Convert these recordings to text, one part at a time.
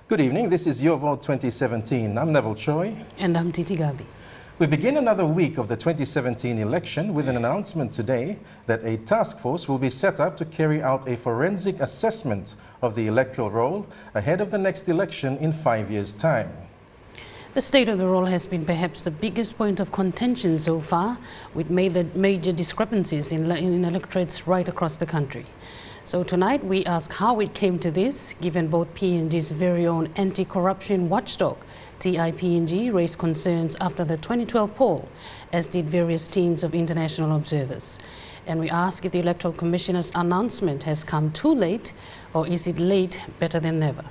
Good evening, this is Your Vote 2017. I'm Neville Choi. And I'm Titi Gabi. We begin another week of the 2017 election with an announcement today that a task force will be set up to carry out a forensic assessment of the electoral roll ahead of the next election in 5 years' time. The state of the roll has been perhaps the biggest point of contention so far, with major discrepancies in electorates right across the country. So tonight we ask how it came to this, given both PNG's very own anti-corruption watchdog, TIPNG, raised concerns after the 2012 poll, as did various teams of international observers. And we ask if the Electoral Commissioner's announcement has come too late, or is it late better than never?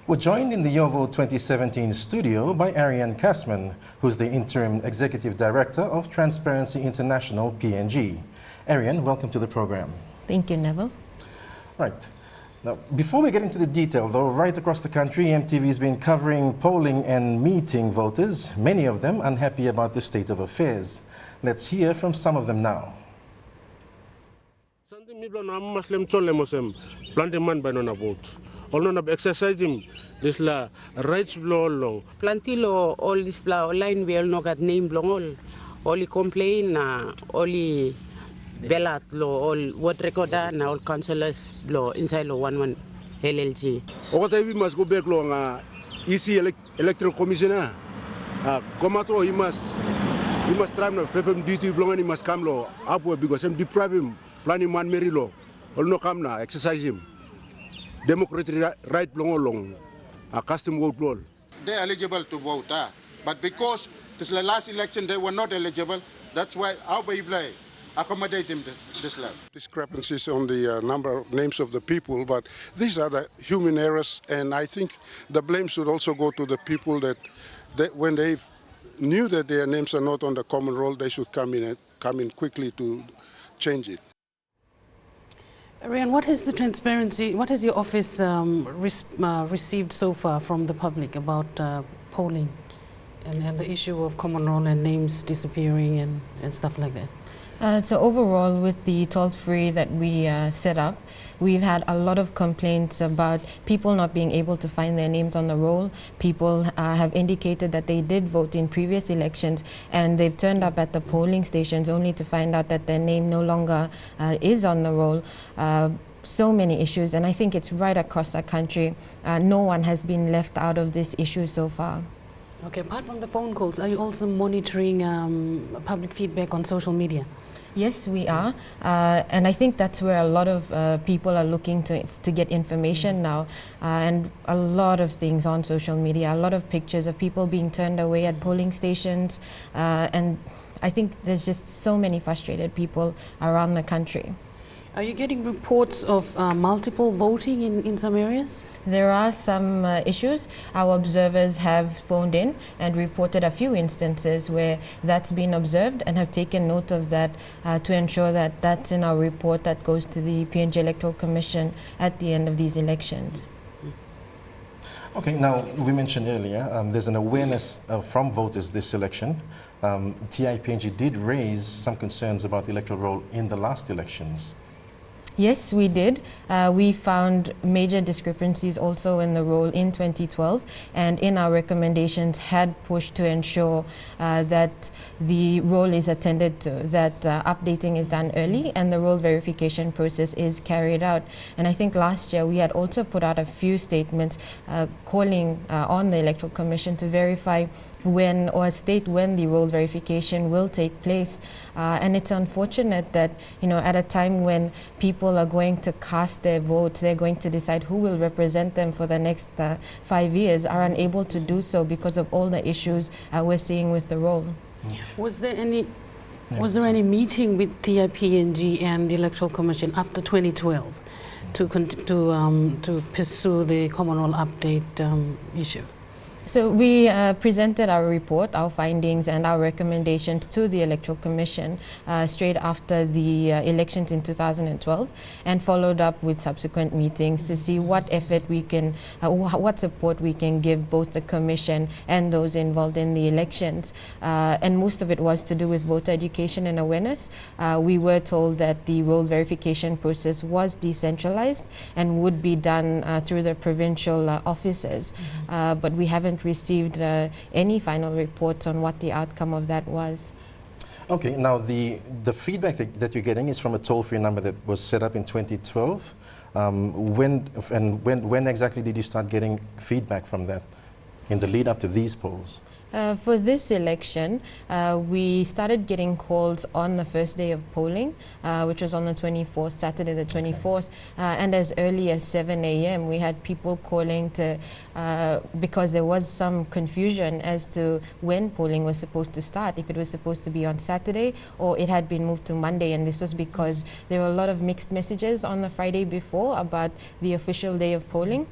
We're joined in the YourVote 2017 studio by Arianne Kassman, who's the Interim Executive Director of Transparency International, PNG. Arianne, welcome to the program. Thank you, Neville. Right. Now, before we get into the detail, though, right across the country, MTV has been covering polling and meeting voters, many of them unhappy about the state of affairs. Let's hear from some of them now. This la rights blow long. Plantilo all this bla line we all no got name long all complain only Bellat law all what record na all councillors blow inside law 11 LLG. Okay, we must go back long EC Electoral Commissioner. Komato he must try to FM duty long and he must come law upward because him deprive him planning man Mary law. All no come na exercise him. Democratic right long a custom vote law. They're eligible to vote, but because this is the last election they were not eligible, that's why our play accommodate them this level. Discrepancies on the number of names of the people, but these are the human errors, and I think the blame should also go to the people that when they knew that their names are not on the common roll, they should come in quickly to change it. Arianne, what has the transparency, what has your office received so far from the public about polling and the issue of common roll and names disappearing and stuff like that? So overall, with the toll-free that we set up, we've had a lot of complaints about people not being able to find their names on the roll. People have indicated that they did vote in previous elections and they've turned up at the polling stations only to find out that their name no longer is on the roll. So many issues, and I think it's right across the country. No one has been left out of this issue so far. Okay, apart from the phone calls, are you also monitoring public feedback on social media? Yes, we are, and I think that's where a lot of people are looking to get information now, and a lot of things on social media, a lot of pictures of people being turned away at polling stations, and I think there's just so many frustrated people around the country. Are you getting reports of multiple voting in some areas? There are some issues. Our observers have phoned in and reported a few instances where that's been observed and have taken note of that to ensure that that's in our report that goes to the PNG Electoral Commission at the end of these elections. Okay, now we mentioned earlier there's an awareness from voters this election. TIPNG did raise some concerns about the electoral roll in the last elections. Yes, we did. We found major discrepancies also in the roll in 2012, and in our recommendations had pushed to ensure that the roll is attended to, that updating is done early and the roll verification process is carried out. And I think last year we had also put out a few statements calling on the Electoral Commission to verify when or state when the roll verification will take place, and it's unfortunate that at a time when people are going to cast their votes, they're going to decide who will represent them for the next 5 years, are unable to do so because of all the issues we're seeing with the roll. Was there any meeting with TIPNG and the Electoral Commission after 2012 to pursue the common roll update issue? So we presented our report, our findings and our recommendations to the Electoral Commission straight after the elections in 2012, and followed up with subsequent meetings to see what effort we can, what support we can give both the Commission and those involved in the elections. And most of it was to do with voter education and awareness. We were told that the roll verification process was decentralized and would be done through the provincial offices, but we haven't received any final reports on what the outcome of that was. Okay, now the feedback that you're getting is from a toll-free number that was set up in 2012. When exactly did you start getting feedback from that in the lead up to these polls? For this election, we started getting calls on the first day of polling, which was on the 24th, Saturday the 24th, and as early as 7 a.m. we had people calling to, because there was some confusion as to when polling was supposed to start, if it was supposed to be on Saturday or it had been moved to Monday, and this was because there were a lot of mixed messages on the Friday before about the official day of polling.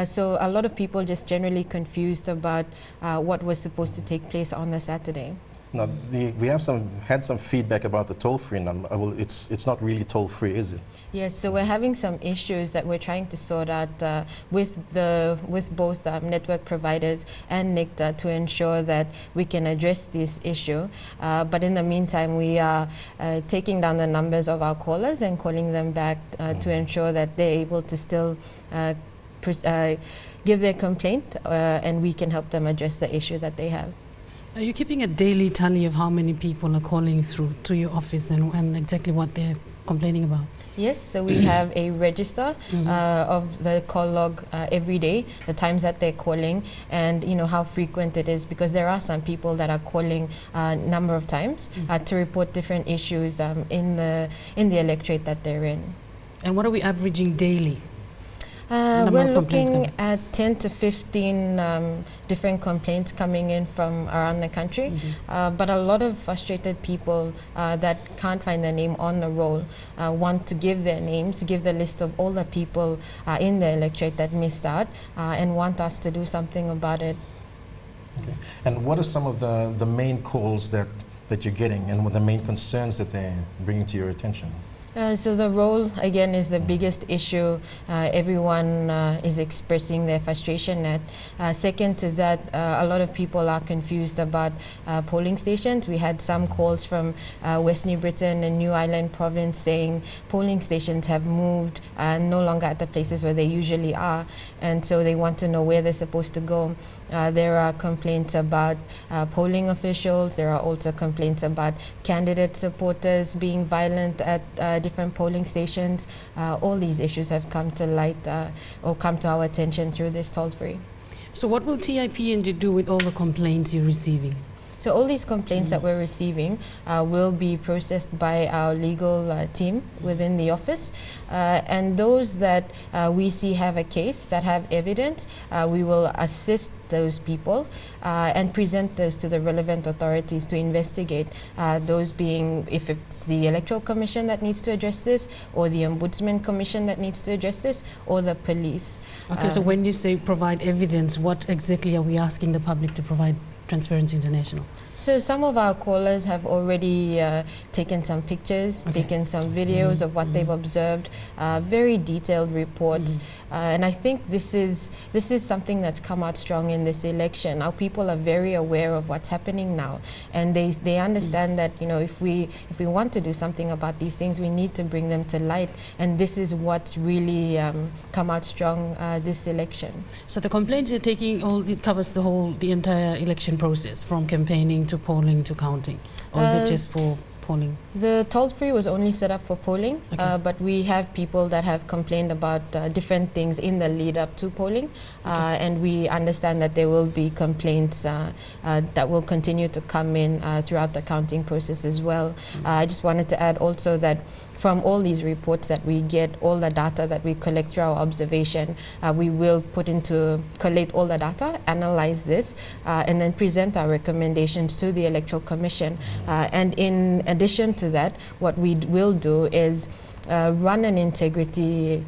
So a lot of people just generally confused about what was supposed to take place on the Saturday. Now, we have had some feedback about the toll-free number. Well, it's not really toll-free, is it? Yes, so we're having some issues that we're trying to sort out with both network providers and NICTA to ensure that we can address this issue. But in the meantime, we are taking down the numbers of our callers and calling them back to ensure that they're able to still give their complaint, and we can help them address the issue that they have. Are you keeping a daily tally of how many people are calling through to your office and exactly what they're complaining about? Yes, so we have a register of the call log every day, the times that they're calling, and how frequent it is, because there are some people that are calling a number of times to report different issues in the electorate that they're in. And what are we averaging daily? We're looking at 10 to 15 different complaints coming in from around the country, but a lot of frustrated people that can't find their name on the roll want to give their names, give the list of all the people in the electorate that missed out, and want us to do something about it. Okay. And what are some of the main calls that you're getting, and what the main concerns that they're bringing to your attention? So the roll, again, is the biggest issue. Everyone is expressing their frustration at. Second to that, a lot of people are confused about polling stations. We had some calls from West New Britain and New Ireland province saying polling stations have moved, no longer at the places where they usually are, and so they want to know where they're supposed to go. There are complaints about polling officials. There are also complaints about candidate supporters being violent at different polling stations. All these issues have come to light or come to our attention through this toll-free. So what will TIPNG do with all the complaints you're receiving? So all these complaints that we're receiving will be processed by our legal team within the office. And those that we see have a case, that have evidence, we will assist those people and present those to the relevant authorities to investigate, those being, if it's the Electoral Commission that needs to address this, or the Ombudsman Commission that needs to address this, or the police. Okay, so when you say provide evidence, what exactly are we asking the public to provide Transparency International? So some of our callers have already taken some pictures, taken some videos of what they've observed, very detailed reports. And I think this is something that's come out strong in this election. Our people are very aware of what's happening now, and they understand that if we want to do something about these things, we need to bring them to light. And this is what's really come out strong this election. So the complaint you're taking, it covers the entire election process, from campaigning to polling to counting, or is it just for polling? The toll-free was only set up for polling, but we have people that have complained about different things in the lead up to polling, and we understand that there will be complaints that will continue to come in throughout the counting process as well. I just wanted to add also that from all these reports that we get, all the data that we collect through our observation, we will collate all the data, analyze this, and then present our recommendations to the Electoral Commission. And in addition to that, what we will do is run an integrity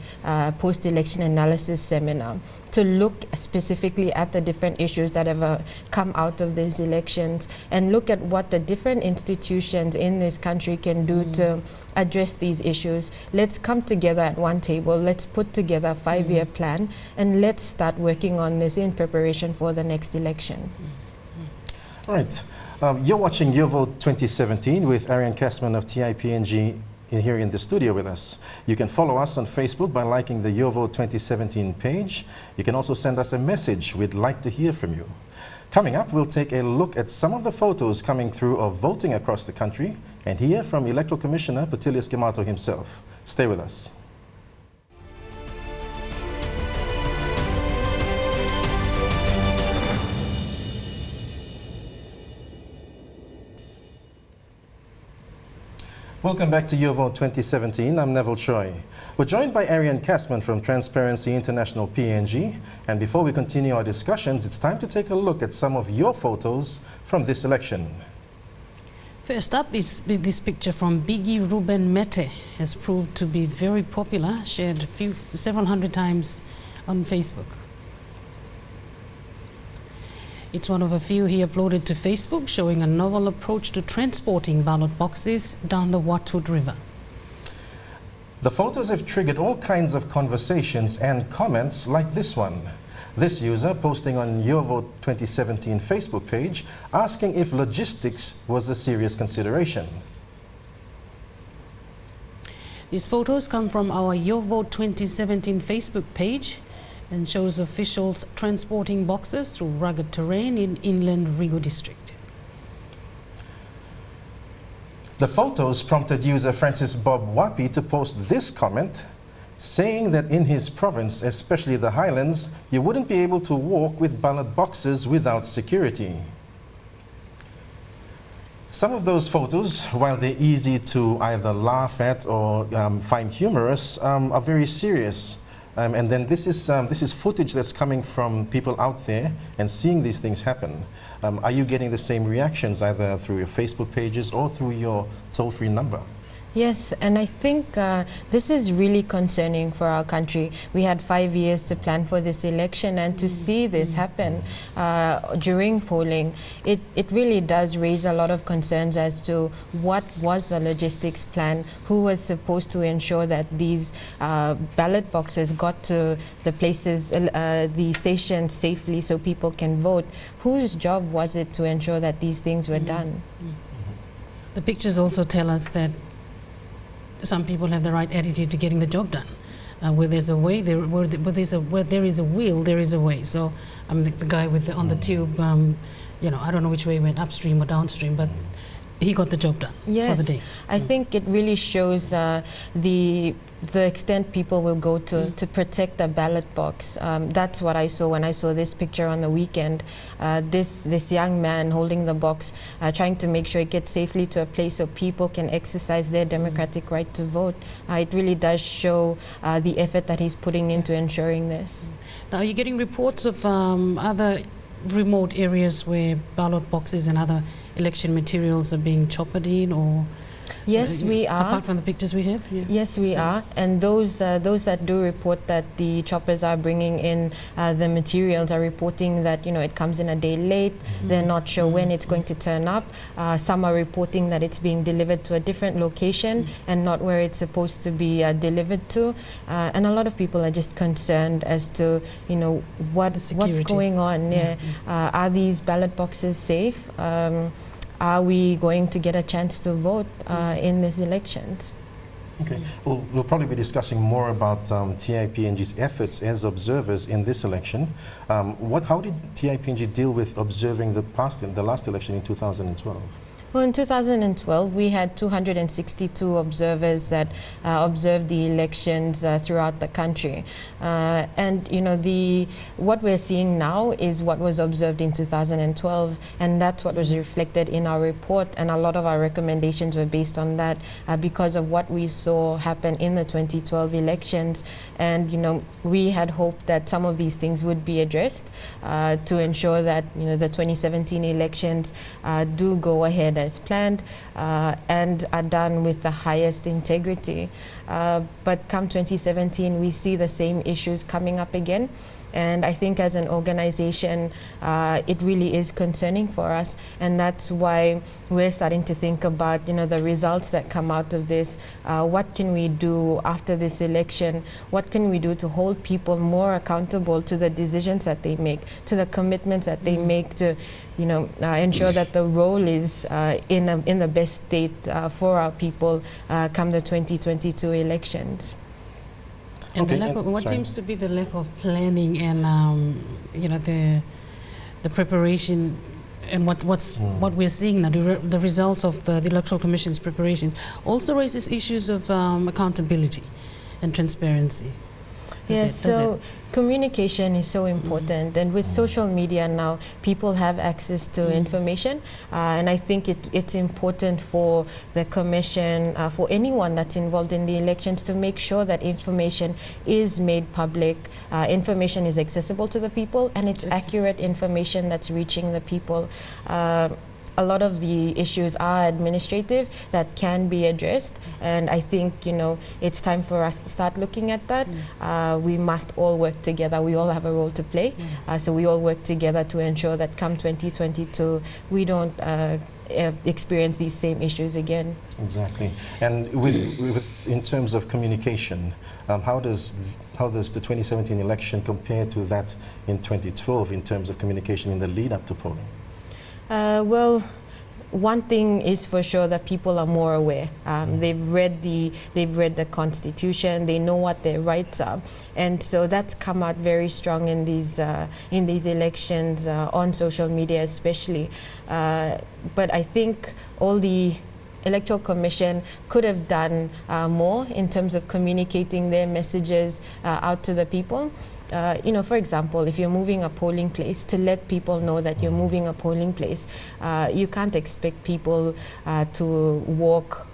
post-election analysis seminar to look specifically at the different issues that have come out of these elections and look at what the different institutions in this country can do to address these issues. Let's come together at one table, let's put together a 5-year plan, and let's start working on this in preparation for the next election. All right. You're watching Your Vote 2017 with Arianne Kassman of TIPNG here in the studio with us. You can follow us on Facebook by liking the YourVote 2017 page. You can also send us a message. We'd like to hear from you. Coming up, we'll take a look at some of the photos coming through of voting across the country and hear from Electoral Commissioner Putilius Gemato himself. Stay with us. Welcome back to YourVote 2017. I'm Neville Choi. We're joined by Arianne Kassman from Transparency International PNG. And before we continue our discussions, it's time to take a look at some of your photos from this election. First up is this picture from Biggie Ruben Mete. Has proved to be very popular, shared several hundred times on Facebook. It's one of a few he uploaded to Facebook showing a novel approach to transporting ballot boxes down the Watwood River. The photos have triggered all kinds of conversations and comments like this one. This user posting on YourVote 2017 Facebook page asking if logistics was a serious consideration. These photos come from our YourVote 2017 Facebook page and shows officials transporting boxes through rugged terrain in inland Rigo district. The photos prompted user Francis Bob Wapi to post this comment, saying that in his province, especially the highlands, you wouldn't be able to walk with ballot boxes without security. Some of those photos, while they're easy to either laugh at or find humorous, are very serious. And then this is footage that's coming from people out there and seeing these things happen. Are you getting the same reactions either through your Facebook pages or through your toll-free number? Yes, and I think this is really concerning for our country. We had 5 years to plan for this election, and to see this happen during polling, it really does raise a lot of concerns as to what was the logistics plan, who was supposed to ensure that these ballot boxes got to the places, the stations safely so people can vote. Whose job was it to ensure that these things were done? The pictures also tell us that some people have the right attitude to getting the job done. Where there's a way, where there is a will, there is a way. So the guy with on the tube, you know, I don't know which way he went, upstream or downstream, but he got the job done for the day. I think it really shows the extent people will go to protect the ballot box. That's what I saw when I saw this picture on the weekend. This young man holding the box, trying to make sure it gets safely to a place so people can exercise their democratic right to vote. It really does show the effort that he's putting into ensuring this. Now, are you getting reports of other remote areas where ballot boxes and other election materials are being choppered in, or yes, we are. Apart from the pictures we have, yes, we are. And those that do report that the choppers are bringing in the materials are reporting that it comes in a day late. They're not sure when it's going to turn up. Some are reporting that it's being delivered to a different location and not where it's supposed to be delivered to. And a lot of people are just concerned as to what's going on. Are these ballot boxes safe? Are we going to get a chance to vote in these elections? Okay. Well, we'll probably be discussing more about TIPNG's efforts as observers in this election. How did TIPNG deal with observing the last election in 2012? Well, in 2012, we had 262 observers that observed the elections throughout the country. And what we're seeing now is what was observed in 2012, and that's what was reflected in our report, and a lot of our recommendations were based on that because of what we saw happen in the 2012 elections. And we had hoped that some of these things would be addressed to ensure that the 2017 elections do go ahead as planned and are done with the highest integrity. But come 2017, we see the same issues coming up again. And I think as an organization, it really is concerning for us. And that's why we're starting to think about, the results that come out of this. What can we do after this election? What can we do to hold people more accountable to the decisions that they make, to the commitments that they make to, ensure that the role is in the best state for our people come the 2022 elections. And what seems to be the lack of planning and the preparation and what we're seeing now, the results of the Electoral Commission's preparations also raises issues of accountability and transparency. Yes, so communication is so important, and with social media now, people have access to information, and I think it's important for the Commission, for anyone that's involved in the elections, to make sure that information is made public, information is accessible to the people, and it's accurate information that's reaching the people. A lot of the issues are administrative that can be addressed, and I think it's time for us to start looking at that. We must all work together. We all have a role to play, so we all work together to ensure that come 2022 we don't experience these same issues again. Exactly. And with in terms of communication, how does the 2017 election compare to that in 2012 in terms of communication in the lead up to polling? Well, one thing is for sure that people are more aware. They've read the Constitution. They know what their rights are, and so that's come out very strong in these elections on social media, especially. But I think all the Electoral Commission could have done more in terms of communicating their messages out to the people. For example, if you're moving a polling place, to let people know that you're moving a polling place, you can't expect people to walk,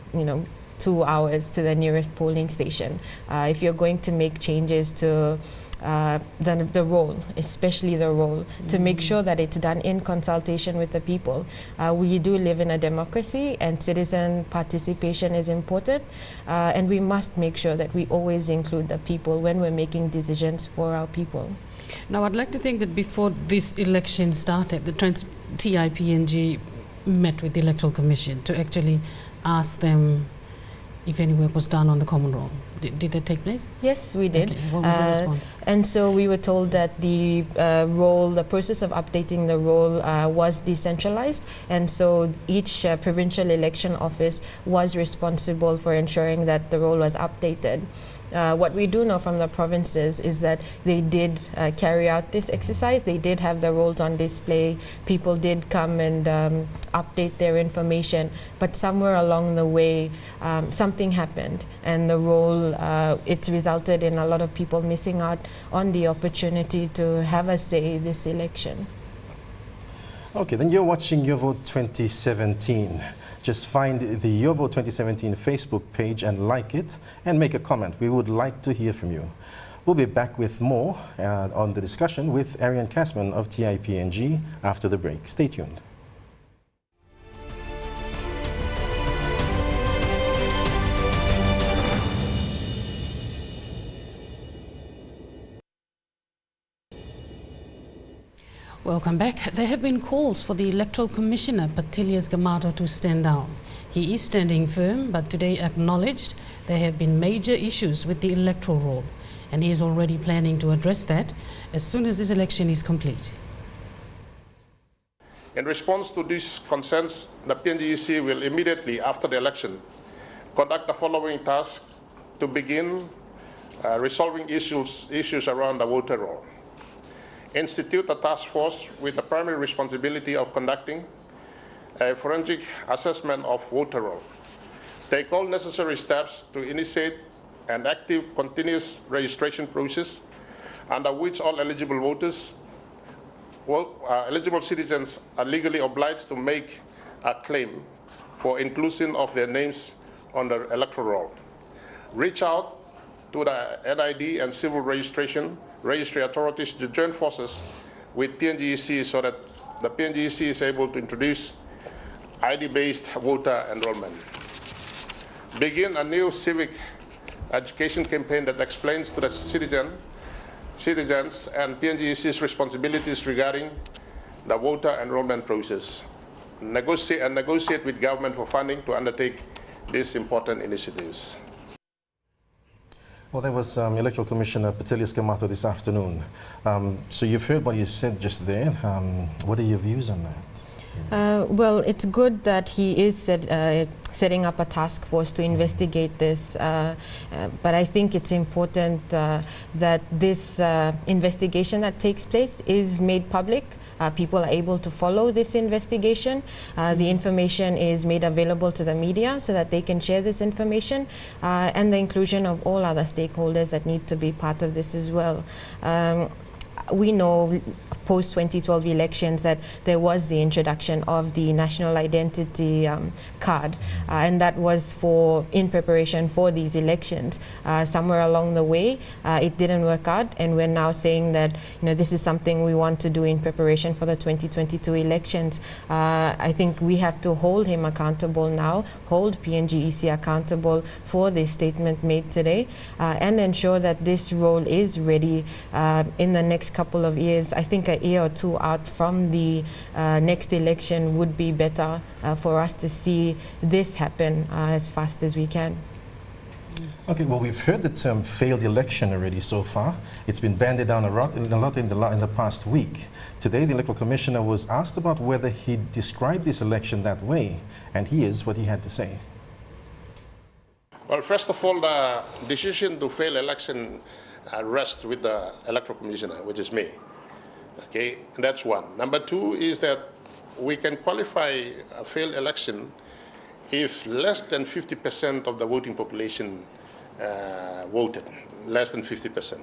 2 hours to the nearest polling station. If you're going to make changes to the role, especially the role, to make sure that it's done in consultation with the people. We do live in a democracy, and citizen participation is important, and we must make sure that we always include the people when we're making decisions for our people. Now, I'd like to think that before this election started, the TIPNG met with the Electoral Commission to actually ask them if any work was done on the common roll. Did that take place? Yes, we did. Okay. What was the response? And so we were told that the the process of updating the roll was decentralized, and so each provincial election office was responsible for ensuring that the roll was updated. What we do know from the provinces is that they did carry out this exercise. They did have the rolls on display. People did come and update their information, but somewhere along the way something happened, and the roll, it resulted in a lot of people missing out on the opportunity to have a say this election. Okay, then you're watching YourVote 2017. Just find the YourVote 2017 Facebook page and like it and make a comment. We would like to hear from you. We'll be back with more on the discussion with Arianne Kassman of TIPNG after the break. Stay tuned. Welcome back. There have been calls for the Electoral Commissioner, Patilius Gamato, to stand down. He is standing firm, but today acknowledged there have been major issues with the electoral roll, and he is already planning to address that as soon as this election is complete. In response to these concerns, the PNGEC will immediately, after the election, conduct the following task to begin resolving issues around the voter roll. Institute a task force with the primary responsibility of conducting a forensic assessment of voter roll. Take all necessary steps to initiate an active continuous registration process under which all eligible voters, eligible citizens are legally obliged to make a claim for inclusion of their names on the electoral roll. Reach out to the NID and civil registry authorities to join forces with PNGEC so that the PNGEC is able to introduce ID-based voter enrollment. Begin a new civic education campaign that explains to the citizens and PNGEC's responsibilities regarding the voter enrollment process. Negotiate with government for funding to undertake these important initiatives. Well, there was Electoral Commissioner Petelius Kamato this afternoon. So you've heard what he said just there. What are your views on that? Well, it's good that he is setting up a task force to investigate this, but I think it's important that this investigation that takes place is made public. People are able to follow this investigation. The information is made available to the media so that they can share this information, and the inclusion of all other stakeholders that need to be part of this as well. We know post-2012 elections that there was the introduction of the national identity card, and that was in preparation for these elections. Somewhere along the way, it didn't work out, and we're now saying that this is something we want to do in preparation for the 2022 elections. I think we have to hold him accountable now, hold PNGEC accountable for this statement made today, and ensure that this role is ready in the next couple of years. I think a year or two out from the next election would be better for us to see this happen as fast as we can. Okay, well, we've heard the term failed election already so far. It's been bandied down a lot in the past week. Today, the Electoral Commissioner was asked about whether he described this election that way, and here's what he had to say. Well, first of all, the decision to fail election rests with the Electoral Commissioner, which is me. Okay, and that's one. Number two is that we can qualify a failed election if less than 50% of the voting population voted, less than 50%.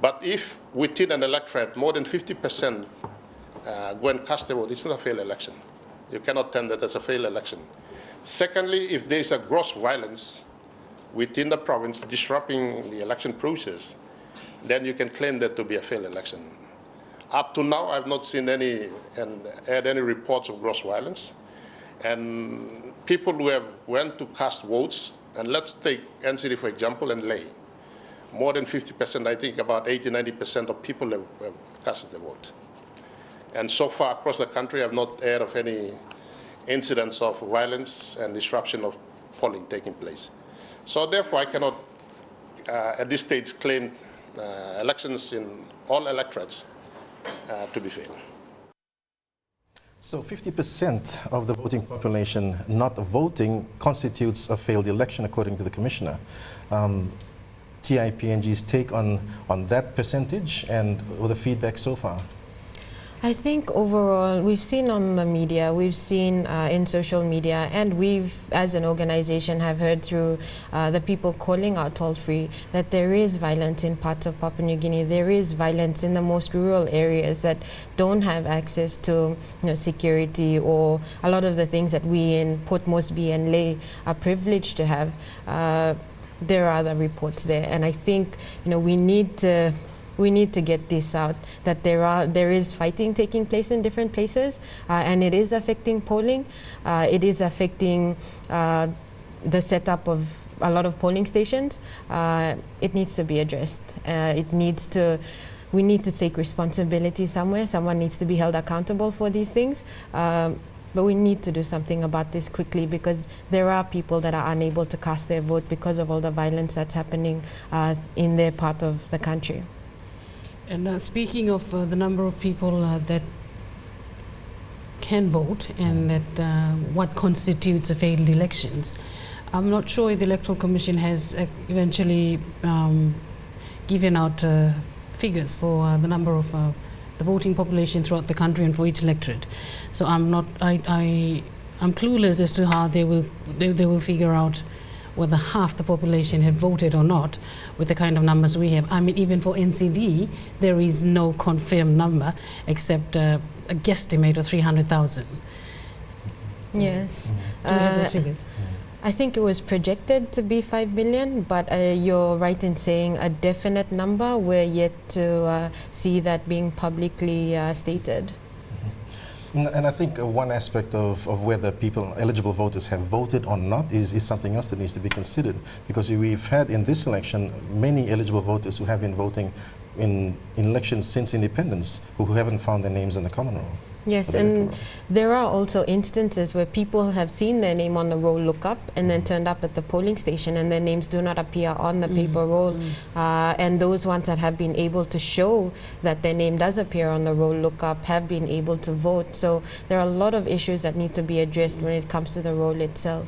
But if within an electorate more than 50% go and cast their vote, it's not a failed election. You cannot term that as a failed election. Secondly, if there's a gross violence within the province disrupting the election process, then you can claim that to be a failed election. Up to now, I've not seen any reports of gross violence. And people who have went to cast votes, and let's take NCD for example, and lay, more than 50%, I think about 80–90% of people have cast the vote. And so far across the country, I've not heard of any incidents of violence and disruption of polling taking place. So therefore, I cannot, at this stage, claim elections in all electorates to be failed. So 50% of the voting population not voting constitutes a failed election, according to the Commissioner. TIPNG's take on that percentage and the feedback so far? I think overall, we've seen on the media, we've seen in social media, and we've, as an organization, have heard through the people calling out toll-free that there is violence in parts of Papua New Guinea. There is violence in the most rural areas that don't have access to security or a lot of the things that we in Port Moresby and Ley are privileged to have. There are other reports there, and I think we need to get this out, that there is fighting taking place in different places, and it is affecting polling. It is affecting the setup of a lot of polling stations. It needs to be addressed. We need to take responsibility somewhere. Someone needs to be held accountable for these things. But we need to do something about this quickly, because there are people that are unable to cast their vote because of all the violence that's happening in their part of the country. And speaking of the number of people that can vote and that what constitutes a failed elections, I'm not sure if the Electoral Commission has eventually given out figures for the number of the voting population throughout the country and for each electorate. So I'm clueless as to how they will figure out whether half the population had voted or not with the kind of numbers we have. I mean, even for NCD, there is no confirmed number except a guesstimate of 300,000. Yes. Do you have those figures? I think it was projected to be 5 million, but you're right in saying a definite number. We're yet to see that being publicly stated. And I think one aspect of whether people, eligible voters, have voted or not is something else that needs to be considered, because we've had in this election many eligible voters who have been voting in elections since independence who haven't found their names in the common roll. Yes, and there are also instances where people have seen their name on the roll lookup and then turned up at the polling station and their names do not appear on the paper roll. And those ones that have been able to show that their name does appear on the roll lookup have been able to vote. So there are a lot of issues that need to be addressed when it comes to the roll itself.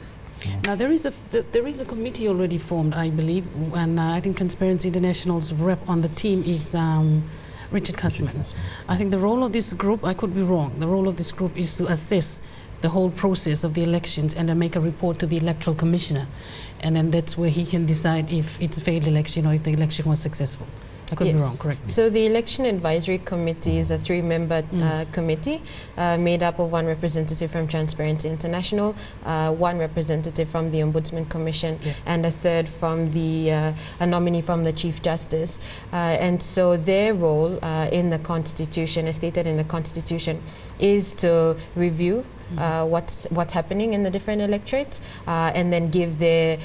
Now there is a committee already formed, I believe, and I think Transparency International's rep on the team is Richard Kassman. I think the role of this group, I could be wrong, the role of this group is to assess the whole process of the elections and then make a report to the Electoral Commissioner. And then that's where he can decide if it's a failed election or if the election was successful. I could be wrong, correct? So the Election Advisory Committee is a 3-member committee made up of 1 representative from Transparency International, 1 representative from the Ombudsman Commission, and a 3rd from the a nominee from the Chief Justice. And so their role in the Constitution, as stated in the Constitution, is to review what's happening in the different electorates, and then give their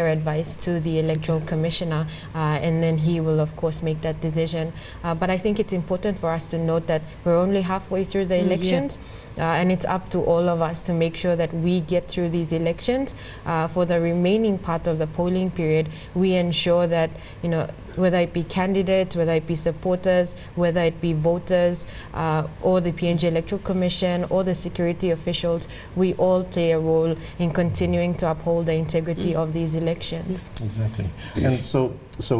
advice to the Electoral Commissioner, and then he will of course make that decision. But I think it's important for us to note that we're only halfway through the elections. And it's up to all of us to make sure that we get through these elections. For the remaining part of the polling period, we ensure that, you know, whether it be candidates, whether it be supporters, whether it be voters, or the PNG Electoral Commission, or the security officials, we all play a role in continuing to uphold the integrity of these elections. Exactly. And so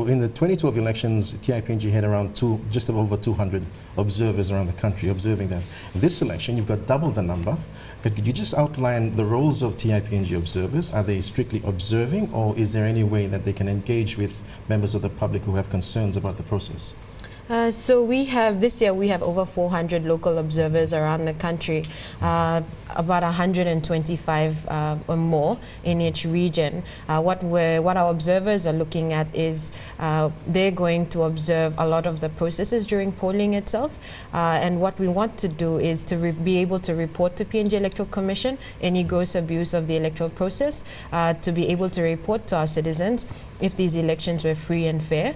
in the 2012 elections, TIPNG had around just over 200 observers around the country observing them. This election, you've got double the number. Could you just outline the roles of TIPNG observers? Are they strictly observing, or is there any way that they can engage with members of the public who have concerns about the process? So this year we have over 400 local observers around the country, about 125 or more in each region. What our observers are looking at is they're going to observe a lot of the processes during polling itself, and what we want to do is to be able to report to PNG Electoral Commission any gross abuse of the electoral process, to be able to report to our citizens if these elections were free and fair,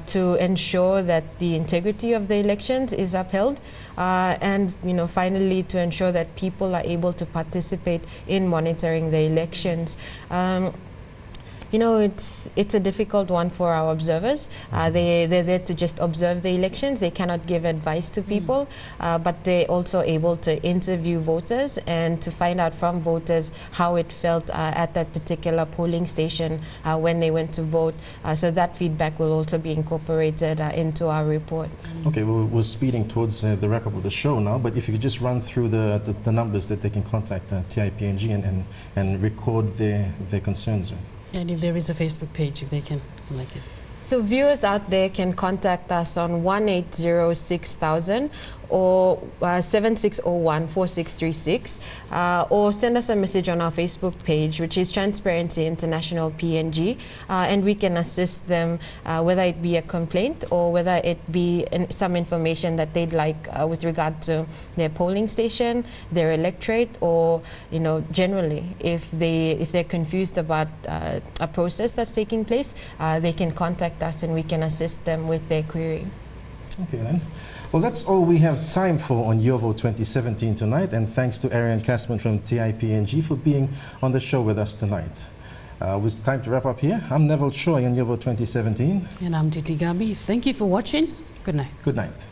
to ensure that the integrity of the elections is upheld, and finally to ensure that people are able to participate in monitoring the elections. It's a difficult one for our observers. They're there to just observe the elections. They cannot give advice to people, but they're also able to interview voters and to find out from voters how it felt at that particular polling station when they went to vote. So that feedback will also be incorporated into our report. Okay, we're speeding towards the wrap-up of the show now, but if you could just run through the numbers that they can contact TIPNG and record their concerns with. And if there is a Facebook page, if they can like it. So viewers out there can contact us on 1-806-000 or 7601-4636, or send us a message on our Facebook page, which is Transparency International PNG, and we can assist them, whether it be a complaint or whether it be some information that they'd like with regard to their polling station, their electorate, or generally if they're confused about a process that's taking place, they can contact us and we can assist them with their query. Okay then. Well, that's all we have time for on YourVote 2017 tonight, and thanks to Arianne Kassman from TIPNG for being on the show with us tonight. It's time to wrap up here. I'm Neville Choi on YourVote 2017. And I'm Titi Gabi. Thank you for watching. Good night. Good night.